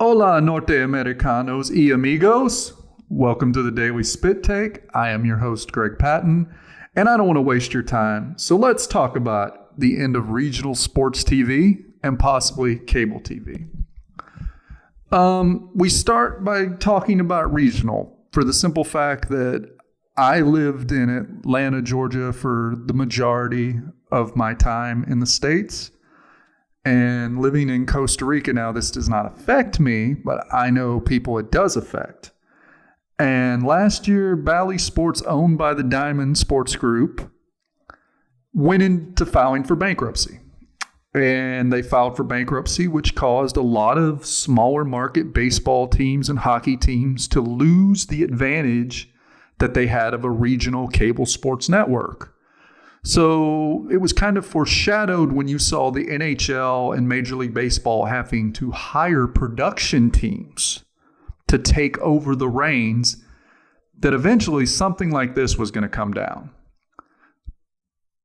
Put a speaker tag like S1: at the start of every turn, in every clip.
S1: Hola, Norteamericanos y amigos. Welcome to the Daily Spit-Take. I am your host, Greg Patten, and I don't want to waste your time. So let's talk about the end of regional sports TV and possibly cable TV. We start by talking about regional for the simple fact that I lived in Atlanta, Georgia for the majority of my time in the States. And living in Costa Rica now, this does not affect me, but I know people it does affect. And last year, Bally Sports, owned by the Diamond Sports Group, went into filing for bankruptcy. And they filed for bankruptcy, which caused a lot of smaller market baseball teams and hockey teams to lose the advantage that they had of a regional cable sports network. So it was kind of foreshadowed when you saw the NHL and Major League Baseball having to hire production teams to take over the reins, that eventually something like this was going to come down.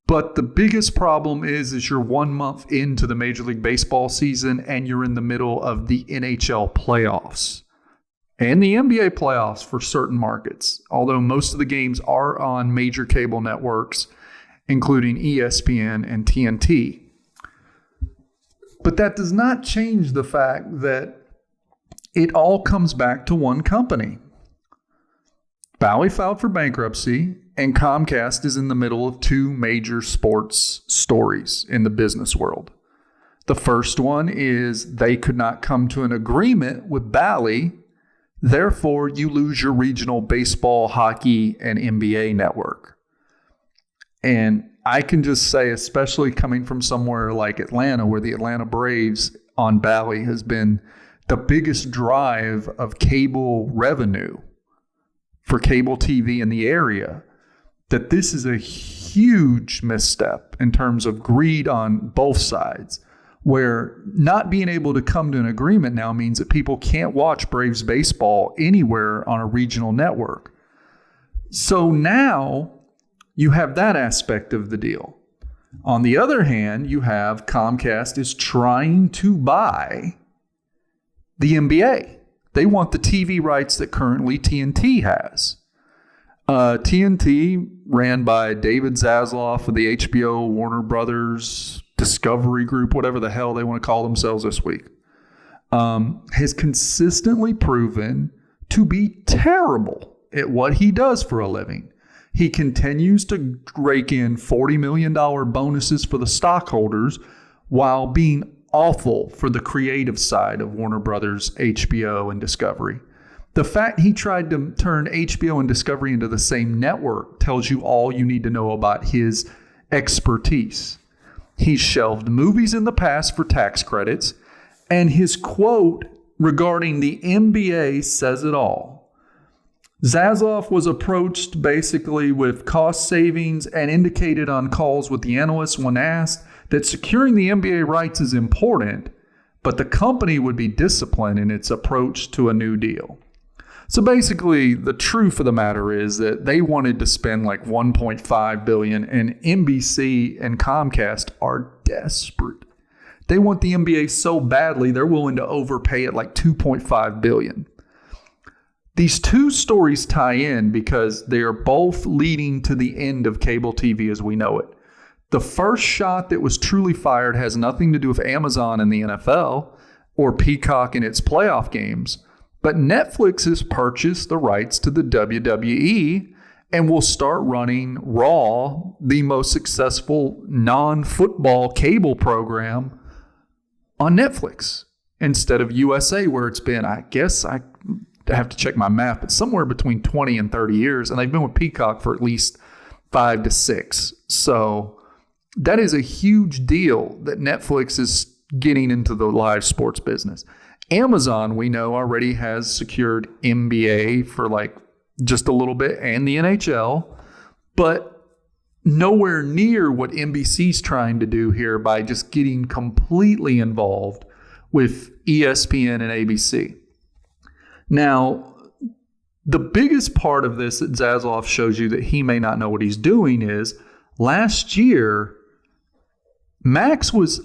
S1: But the biggest problem is you're 1 month into the Major League Baseball season and you're in the middle of the NHL playoffs and the NBA playoffs for certain markets, although most of the games are on major cable networks, including ESPN and TNT. But that does not change the fact that it all comes back to one company. Bally filed for bankruptcy, and Comcast is in the middle of two major sports stories in the business world. The first one is they could not come to an agreement with Bally. Therefore, you lose your regional baseball, hockey, and NBA network. And I can just say, especially coming from somewhere like Atlanta, where the Atlanta Braves on Bally has been the biggest drive of cable revenue for cable TV in the area, that this is a huge misstep in terms of greed on both sides, where not being able to come to an agreement now means that people can't watch Braves baseball anywhere on a regional network. So now you have that aspect of the deal. On the other hand, you have Comcast is trying to buy the NBA. They want the TV rights that currently TNT has. TNT, ran by David Zaslav of the HBO, Warner Brothers, Discovery Group, whatever the hell they want to call themselves this week, has consistently proven to be terrible at what he does for a living. He continues to rake in $40 million bonuses for the stockholders while being awful for the creative side of Warner Brothers, HBO, and Discovery. The fact he tried to turn HBO and Discovery into the same network tells you all you need to know about his expertise. He's shelved movies in the past for tax credits, and his quote regarding the NBA says it all. Zaslav was approached basically with cost savings and indicated on calls with the analysts when asked that securing the NBA rights is important, but the company would be disciplined in its approach to a new deal. So basically, the truth of the matter is that they wanted to spend like $1.5 billion, and NBC and Comcast are desperate. They want the NBA so badly, they're willing to overpay it like $2.5 billion. These two stories tie in because they are both leading to the end of cable TV as we know it. The first shot that was truly fired has nothing to do with Amazon and the NFL or Peacock and its playoff games, but Netflix has purchased the rights to the WWE and will start running Raw, the most successful non-football cable program, on Netflix instead of USA, where it's been, I guess I have to check my math, but somewhere between 20 and 30 years. And they've been with Peacock for at least 5 to 6. So that is a huge deal that Netflix is getting into the live sports business. Amazon, we know, already has secured NBA for like just a little bit and the NHL, but nowhere near what NBC's trying to do here by just getting completely involved with ESPN and ABC. Now, the biggest part of this that Zaslav shows you that he may not know what he's doing is last year, Max was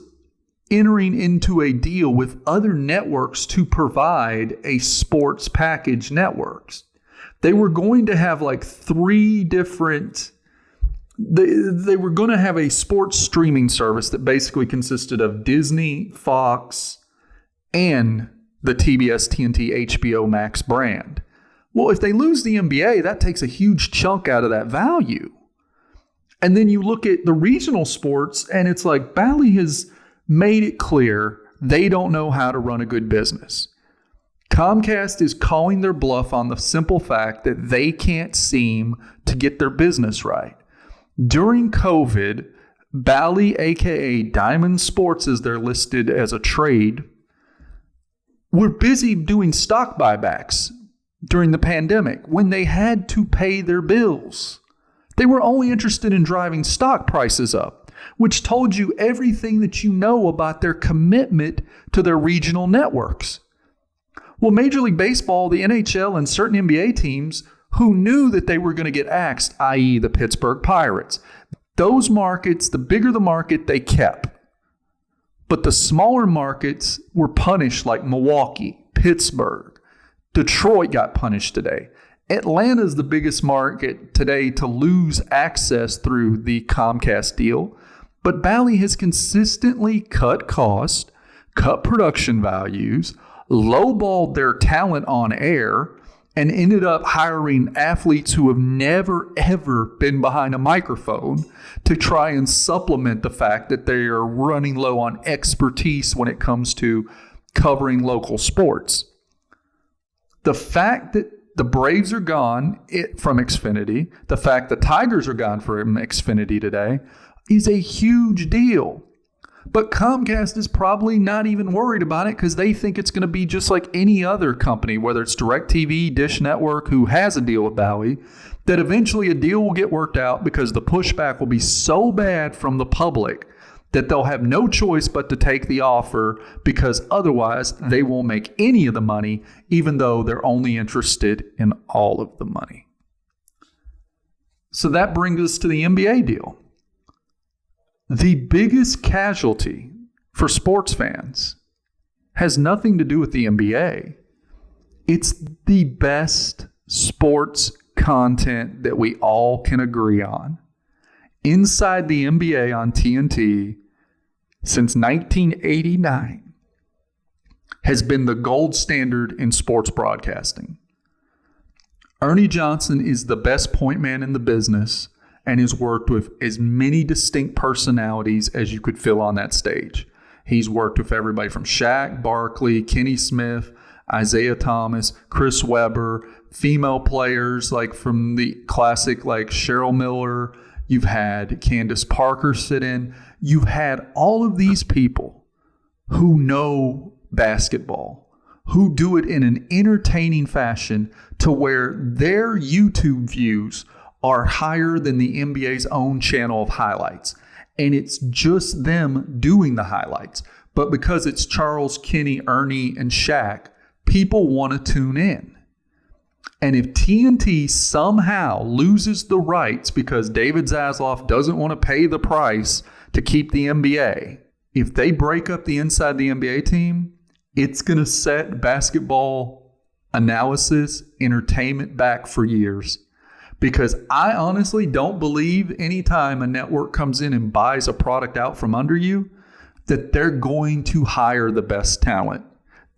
S1: entering into a deal with other networks to provide a sports package networks. They were going to have like three different... They were going to have a sports streaming service that basically consisted of Disney, Fox, and the TBS, TNT, HBO Max brand. Well, if they lose the NBA, that takes a huge chunk out of that value. And then you look at the regional sports, and it's like Bally has made it clear they don't know how to run a good business. Comcast is calling their bluff on the simple fact that they can't seem to get their business right. During COVID, Bally, aka Diamond Sports as they're listed as a trade, were busy doing stock buybacks during the pandemic when they had to pay their bills. They were only interested in driving stock prices up, which told you everything that you know about their commitment to their regional networks. Well, Major League Baseball, the NHL, and certain NBA teams who knew that they were going to get axed, i.e. the Pittsburgh Pirates. Those markets, the bigger the market, they kept. But the smaller markets were punished, like Milwaukee, Pittsburgh. Detroit got punished today. Atlanta is the biggest market today to lose access through the Comcast deal. But Bally has consistently cut costs, cut production values, lowballed their talent on air, and ended up hiring athletes who have never, ever been behind a microphone to try and supplement the fact that they are running low on expertise when it comes to covering local sports. The fact that the Braves are gone from Xfinity, the fact the Tigers are gone from Xfinity today, is a huge deal. But Comcast is probably not even worried about it because they think it's going to be just like any other company, whether it's DirecTV, Dish Network, who has a deal with Bally, that eventually a deal will get worked out because the pushback will be so bad from the public that they'll have no choice but to take the offer because otherwise they won't make any of the money, even though they're only interested in all of the money. So that brings us to the NBA deal. The biggest casualty for sports fans has nothing to do with the NBA. It's the best sports content that we all can agree on. Inside the NBA on TNT since 1989 has been the gold standard in sports broadcasting. Ernie Johnson is the best point man in the business and has worked with as many distinct personalities as you could fill on that stage. He's worked with everybody from Shaq, Barkley, Kenny Smith, Isaiah Thomas, Chris Webber, female players like from the classic like Cheryl Miller. You've had Candace Parker sit in. You've had all of these people who know basketball, who do it in an entertaining fashion to where their YouTube views are higher than the NBA's own channel of highlights. And it's just them doing the highlights. But because it's Charles, Kenny, Ernie, and Shaq, people want to tune in. And if TNT somehow loses the rights because David Zaslav doesn't want to pay the price to keep the NBA, if they break up the inside the NBA team, it's going to set basketball analysis, entertainment back for years. Because I honestly don't believe anytime a network comes in and buys a product out from under you that they're going to hire the best talent.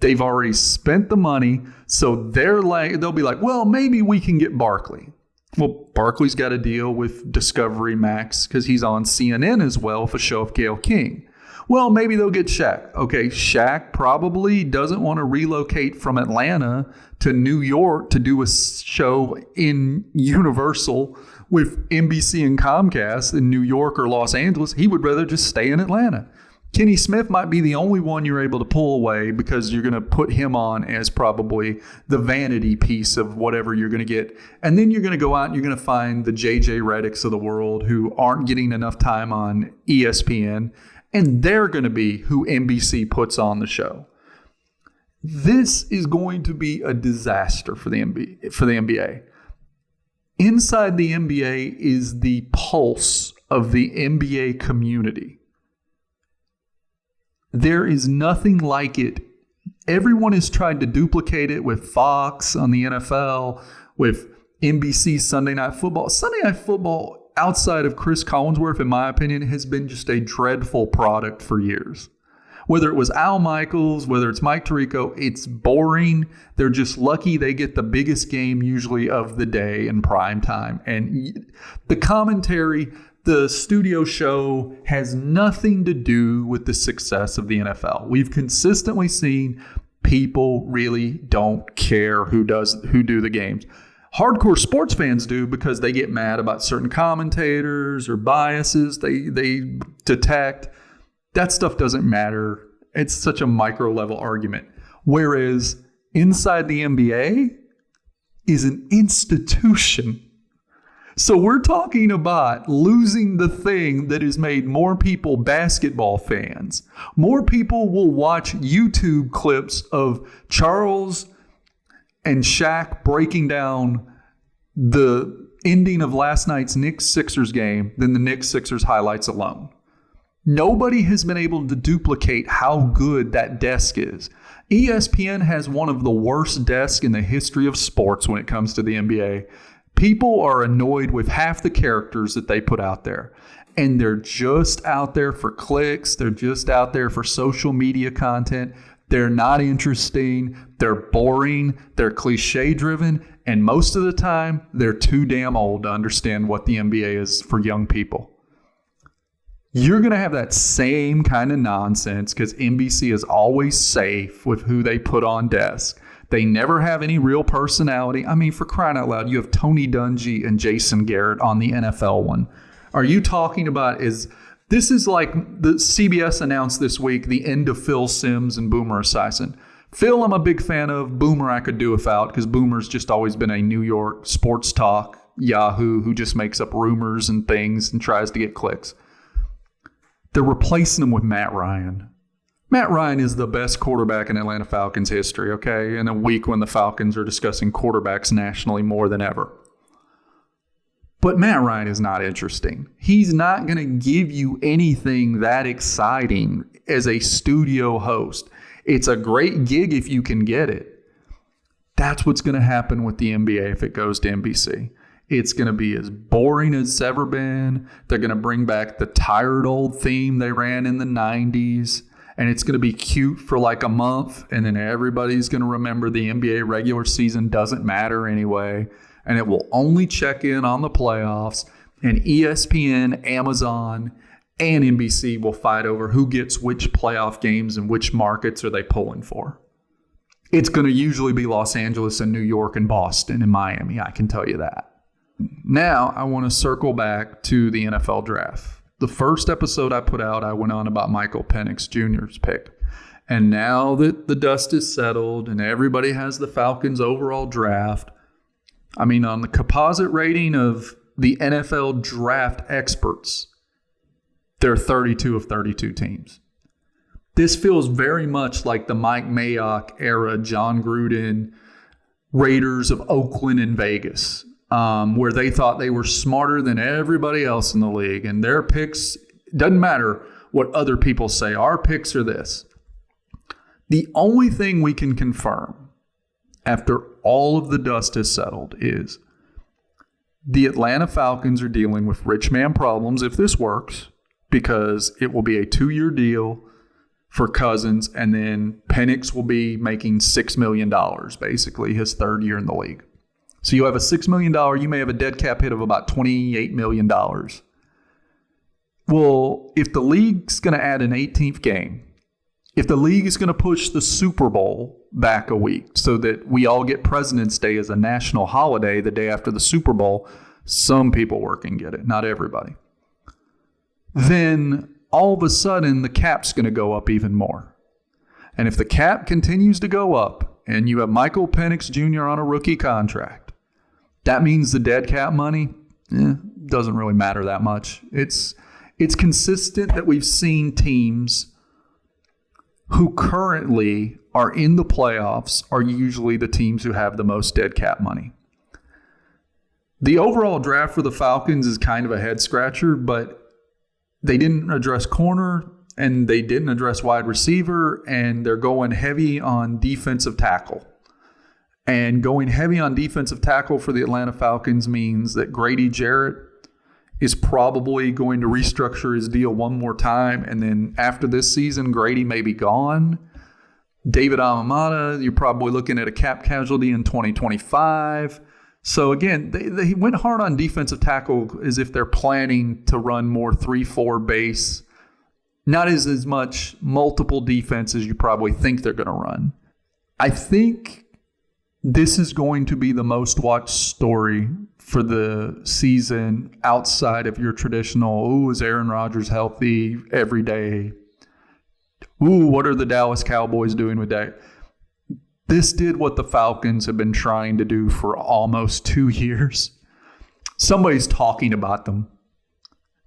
S1: They've already spent the money, so they'll be like, well, maybe we can get Barkley. Well, Barkley's got a deal with Discovery Max because he's on CNN as well with a show of Gayle King. Well, maybe they'll get Shaq. Okay, Shaq probably doesn't want to relocate from Atlanta to New York to do a show in Universal with NBC and Comcast in New York or Los Angeles. He would rather just stay in Atlanta. Kenny Smith might be the only one you're able to pull away because you're going to put him on as probably the vanity piece of whatever you're going to get. And then you're going to go out and you're going to find the JJ Reddicks of the world who aren't getting enough time on ESPN. And they're going to be who NBC puts on the show. This is going to be a disaster for the NBA. Inside the NBA is the pulse of the NBA community. There is nothing like it. Everyone has tried to duplicate it with Fox on the NFL, with NBC Sunday Night Football. Sunday Night Football, outside of Chris Collinsworth, in my opinion, has been just a dreadful product for years. Whether it was Al Michaels, whether it's Mike Tirico, it's boring. They're just lucky they get the biggest game usually of the day in prime time. And the commentary, the studio show has nothing to do with the success of the NFL. We've consistently seen people really don't care who do the games. Hardcore sports fans do because they get mad about certain commentators or biases they detect. That stuff doesn't matter. It's such a micro level argument. Whereas inside the NBA is an institution. So we're talking about losing the thing that has made more people basketball fans. More people will watch YouTube clips of Charles and Shaq breaking down the ending of last night's Knicks-Sixers game than the Knicks-Sixers highlights alone. Nobody has been able to duplicate how good that desk is. ESPN has one of the worst desks in the history of sports when it comes to the NBA. People are annoyed with half the characters that they put out there. And they're just out there for clicks. They're just out there for social media content. They're not interesting. They're boring. They're cliche driven. And most of the time, they're too damn old to understand what the NBA is for young people. You're going to have that same kind of nonsense because NBC is always safe with who they put on desk. They never have any real personality. I mean, for crying out loud, you have Tony Dungy and Jason Garrett on the NFL one. Are you talking about this is like the CBS announced this week the end of Phil Simms and Boomer Esiason. Phil, I'm a big fan of. Boomer, I could do without because Boomer's just always been a New York sports talk yahoo who just makes up rumors and things and tries to get clicks. They're replacing him with Matt Ryan. Matt Ryan is the best quarterback in Atlanta Falcons history, okay? In a week when the Falcons are discussing quarterbacks nationally more than ever. But Matt Ryan is not interesting. He's not going to give you anything that exciting as a studio host. It's a great gig if you can get it. That's what's going to happen with the NBA if it goes to NBC. It's going to be as boring as it's ever been. They're going to bring back the tired old theme they ran in the 90s. And it's going to be cute for like a month. And then everybody's going to remember the NBA regular season doesn't matter anyway. And it will only check in on the playoffs. And ESPN, Amazon, and NBC will fight over who gets which playoff games and which markets are they pulling for. It's going to usually be Los Angeles and New York and Boston and Miami. I can tell you that. Now, I want to circle back to the NFL draft. The first episode I put out, I went on about Michael Penix Jr.'s pick. And now that the dust is settled and everybody has the Falcons overall draft, I mean, on the composite rating of the NFL draft experts, they're 32 of 32 teams. This feels very much like the Mike Mayock era, John Gruden, Raiders of Oakland and Vegas. Where they thought they were smarter than everybody else in the league. And their picks, doesn't matter what other people say, our picks are this. The only thing we can confirm after all of the dust has settled is the Atlanta Falcons are dealing with rich man problems if this works, because it will be a 2-year deal for Cousins, and then Penix will be making $6 million, basically, his third year in the league. So you have a $6 million, you may have a dead cap hit of about $28 million. Well, if the league's going to add an 18th game, if the league is going to push the Super Bowl back a week so that we all get President's Day as a national holiday the day after the Super Bowl, some people work and get it, not everybody. Then all of a sudden the cap's going to go up even more. And if the cap continues to go up and you have Michael Penix Jr. on a rookie contract, that means the dead cap money doesn't really matter that much. It's consistent that we've seen teams who currently are in the playoffs are usually the teams who have the most dead cap money. The overall draft for the Falcons is kind of a head scratcher, but they didn't address corner. and they didn't address wide receiver, and they're going heavy on defensive tackle. And going heavy on defensive tackle for the Atlanta Falcons means that Grady Jarrett is probably going to restructure his deal one more time. And then after this season, Grady may be gone. David Amamata, you're probably looking at a cap casualty in 2025. So again, they went hard on defensive tackle as if they're planning to run more 3-4 base. Not as much multiple defense as you probably think they're going to run. I think this is going to be the most watched story for the season outside of your traditional, is Aaron Rodgers healthy every day? What are the Dallas Cowboys doing with that? This did what the Falcons have been trying to do for almost 2 years. Somebody's talking about them.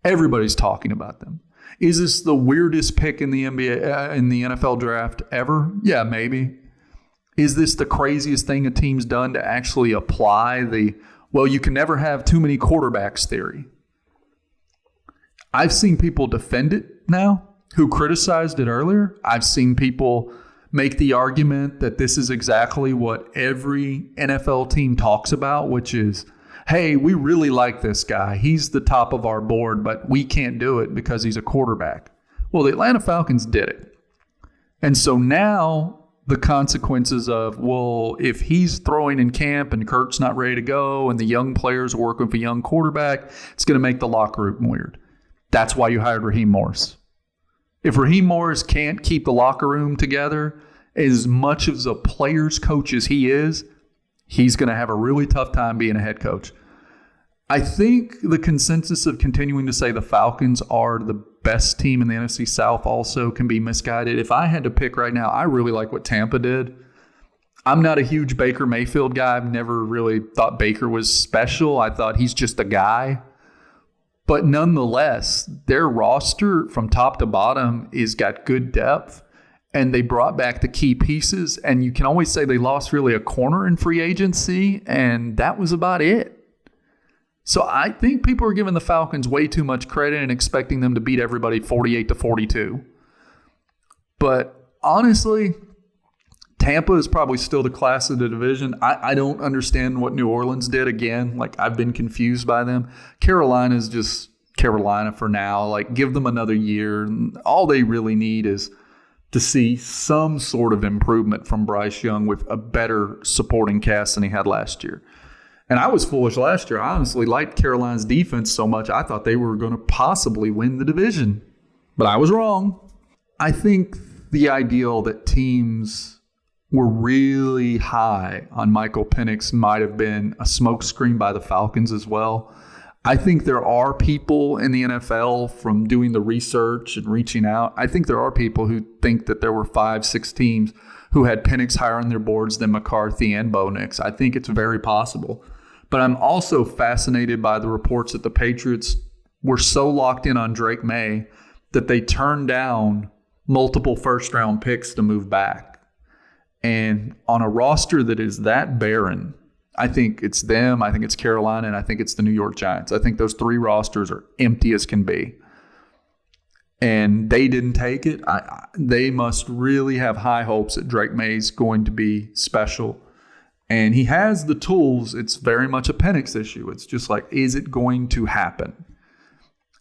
S1: Everybody's talking about them. Is this the weirdest pick in the NBA, in the NFL draft ever? Yeah, maybe. Is this the craziest thing a team's done to actually apply you can never have too many quarterbacks theory? I've seen people defend it now who criticized it earlier. I've seen people make the argument that this is exactly what every NFL team talks about, which is, hey, we really like this guy. He's the top of our board, but we can't do it because he's a quarterback. Well, the Atlanta Falcons did it. And so now the consequences of, if he's throwing in camp and Kurt's not ready to go and the young players are working with a young quarterback, it's going to make the locker room weird. That's why you hired Raheem Morris. If Raheem Morris can't keep the locker room together, as much as a player's coach as he is, he's going to have a really tough time being a head coach. I think the consensus of continuing to say the Falcons are the best team in the NFC South also can be misguided. If I had to pick right now, I really like what Tampa did. I'm not a huge Baker Mayfield guy. I've never really thought Baker was special. I thought he's just a guy. But nonetheless, their roster from top to bottom is got good depth, and they brought back the key pieces. And you can always say they lost really a corner in free agency, and that was about it. So I think people are giving the Falcons way too much credit and expecting them to beat everybody 48-42. But honestly, Tampa is probably still the class of the division. I don't understand what New Orleans did again. I've been confused by them. Carolina's just Carolina for now. Give them another year. All they really need is to see some sort of improvement from Bryce Young with a better supporting cast than he had last year. And I was foolish last year. I honestly liked Carolina's defense so much, I thought they were going to possibly win the division. But I was wrong. I think the ideal that teams were really high on Michael Penix might have been a smokescreen by the Falcons as well. I think there are people in the NFL, from doing the research and reaching out, I think there are people who think that there were 5-6 teams who had Penix higher on their boards than McCarthy and Bo Nix. I think it's very possible. But I'm also fascinated by the reports that the Patriots were so locked in on Drake May that they turned down multiple first-round picks to move back. And on a roster that is that barren, I think it's them, I think it's Carolina, and I think it's the New York Giants. I think those three rosters are empty as can be. And they didn't take it. They must really have high hopes that Drake May's going to be special. And he has the tools. It's very much a Penix issue. It's just is it going to happen?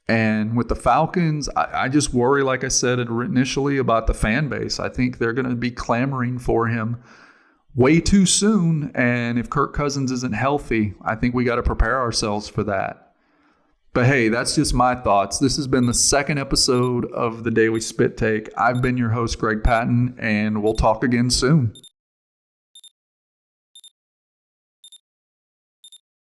S1: And with the Falcons, I just worry, like I said initially, about the fan base. I think they're going to be clamoring for him way too soon. And if Kirk Cousins isn't healthy, I think we got to prepare ourselves for that. But hey, that's just my thoughts. This has been the second episode of the Daily Spit Take. I've been your host, Greg Patten, and we'll talk again soon.